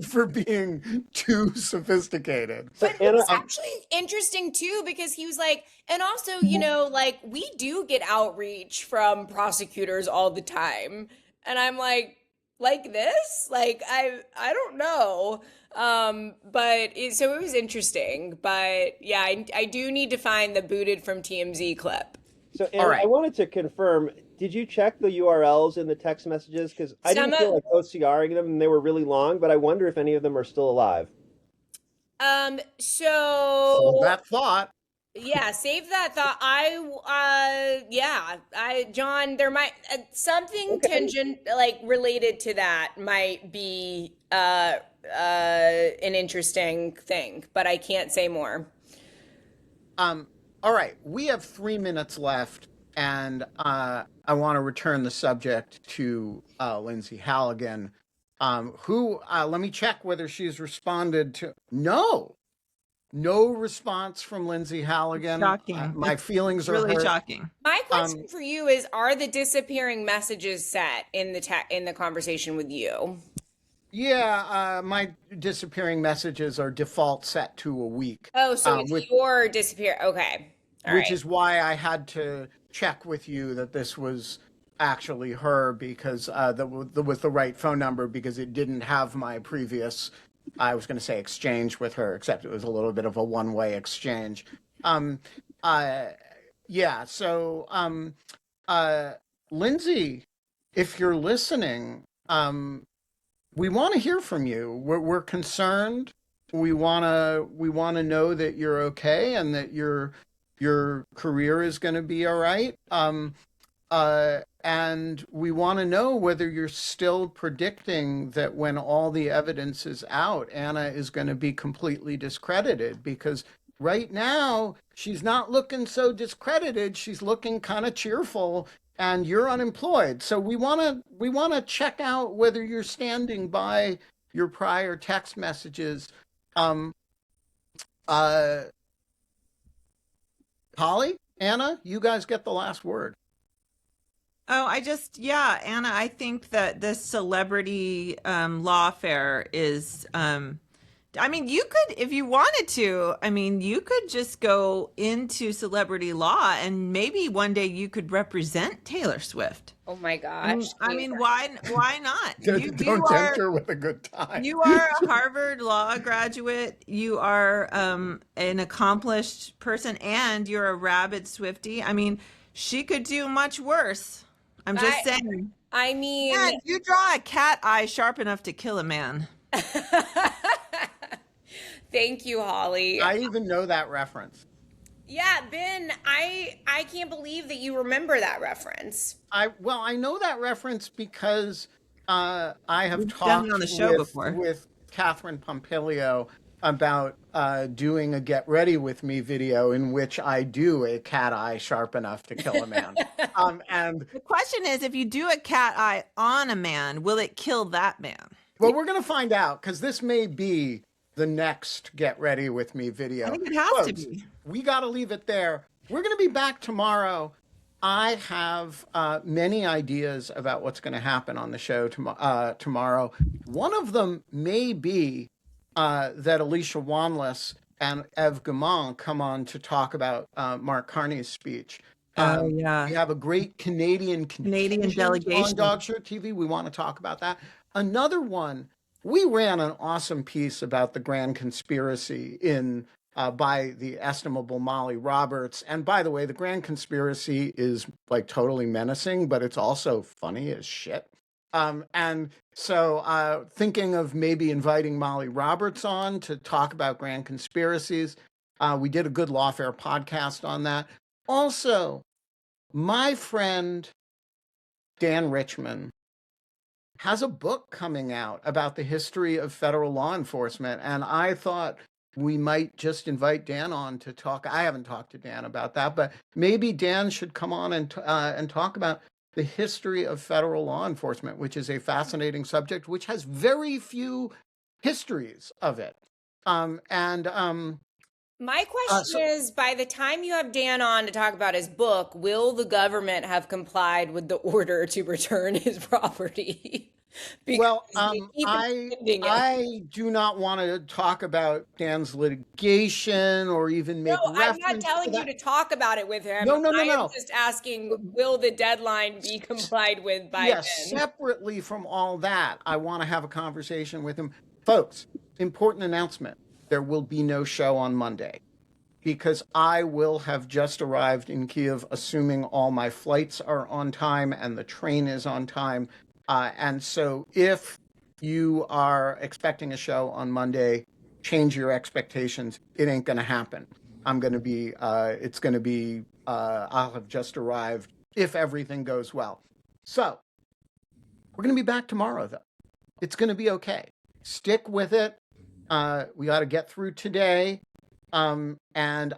for being too sophisticated. so But Anna, it's actually interesting too because he was like, and also, you know, like we do get outreach from prosecutors all the time, and I'm like this, like I don't know, so it was interesting, but yeah, I do need to find the booted from TMZ clip. so All Anna, right. I wanted to confirm. Did you check the URLs in the text messages? Because I Some didn't feel of, like OCRing them, and they were really long. But I wonder if any of them are still alive. Hold so that thought. yeah, save that thought. John, there might something Okay. tangent, like related to that, might be an interesting thing, but I can't say more. All right, we have 3 minutes left, and I want to return the subject to Lindsey Halligan, who let me check whether she's responded to. No response from Lindsey Halligan. Shocking. My It's feelings are really hurt. shocking. My question for you is: are the disappearing messages set in the conversation with you? Yeah, my disappearing messages are default set to a week. Oh, so it's which your disappear. Okay, all which right. is why I had to check with you that this was actually her because that was the right phone number because it didn't have my previous. I was going to say exchange with her, except it was a little bit of a one-way exchange. Um, yeah. So, Lindsey, if you're listening, we want to hear from you. We're concerned. We wanna know that you're okay and that your career is going to be all right. And we want to know whether you're still predicting that when all the evidence is out, Anna is going to be completely discredited because right now she's not looking so discredited. She's looking kind of cheerful and you're unemployed. So we want to check out whether you're standing by your prior text messages. Holly, Anna, you guys get the last word. Oh, Anna, I think that this celebrity lawfare is I mean, you could, if you wanted to, I mean, you could just go into celebrity law and maybe one day you could represent Taylor Swift. Oh my I gosh. mean, why not? Don't tempt her with a good time. You are a Harvard law graduate. You are an accomplished person, and you're a rabid Swiftie. I mean, she could do much worse. I'm just saying. I mean, Yeah, you draw a cat eye sharp enough to kill a man. thank you, Holly. I even know that reference. Yeah, Ben, I can't believe that you remember that reference. I know that reference because I have We've done talked it on the show before. with Catherine Pompilio about doing a Get Ready With Me video in which I do a cat eye sharp enough to kill a man. And The question is, if you do a cat eye on a man, will it kill that man? well, we're going to find out because this may be the next Get Ready With Me video. I think it has to Folks, be. we got to leave it there. We're going to be back tomorrow. I have many ideas about what's going to happen on the show tomorrow. One of them may be that Alicia Wanless and Ev Gaman come on to talk about Mark Carney's speech. Oh, yeah. We have a great Canadian delegation on Dog Shirt TV. We want to talk about that. Another one, we ran an awesome piece about the grand conspiracy in by the estimable Molly Roberts. And by the way, the grand conspiracy is like totally menacing, but it's also funny as shit. And so thinking of maybe inviting Molly Roberts on to talk about grand conspiracies. We did a good Lawfare podcast on that. Also, my friend Dan Richman has a book coming out about the history of federal law enforcement. And I thought we might just invite Dan on to talk. I haven't talked to Dan about that, but maybe Dan should come on and talk about the history of federal law enforcement, which is a fascinating subject, which has very few histories of it. My question is, by the time you have Dan on to talk about his book, will the government have complied with the order to return his property? Well, they keep extending it. I do not want to talk about Dan's litigation or even make No, I'm reference not telling to you that. to talk about it with him. No. I am just asking, will the deadline be complied with by Yes, then? separately from all that, I want to have a conversation with him. Folks, important announcement. There will be no show on Monday because I will have just arrived in Kiev, assuming all my flights are on time and the train is on time. And so if you are expecting a show on Monday, change your expectations. It ain't going to happen. I'll have just arrived if everything goes well. So we're going to be back tomorrow, though. It's going to be okay. Stick with it. We got to get through today. And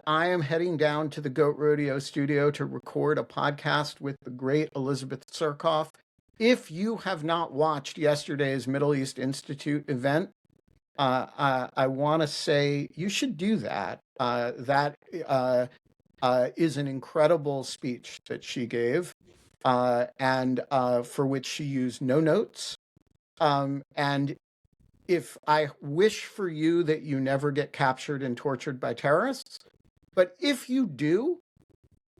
I am heading down to the Goat Rodeo studio to record a podcast with the great Elizabeth Surkoff. If you have not watched yesterday's Middle East Institute event, I want to say you should do that. That is an incredible speech that she gave, and for which she used no notes. And if I wish for you that you never get captured and tortured by terrorists, but if you do,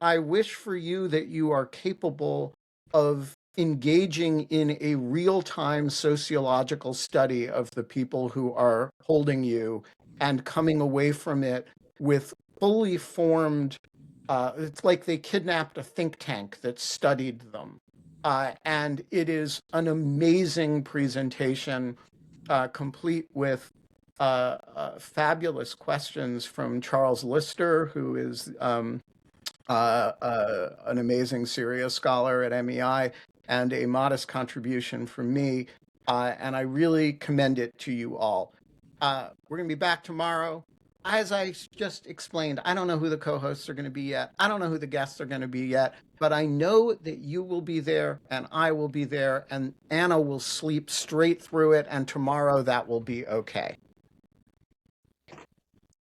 I wish for you that you are capable of engaging in a real-time sociological study of the people who are holding you and coming away from it with fully formed, it's like they kidnapped a think tank that studied them. And it is an amazing presentation, complete with fabulous questions from Charles Lister, who is an amazing Syria scholar at MEI, and a modest contribution from me. And I really commend it to you all. We're going to be back tomorrow. As I just explained, I don't know who the co-hosts are going to be yet. I don't know who the guests are going to be yet, but I know that you will be there and I will be there and Anna will sleep straight through it. And tomorrow that will be okay.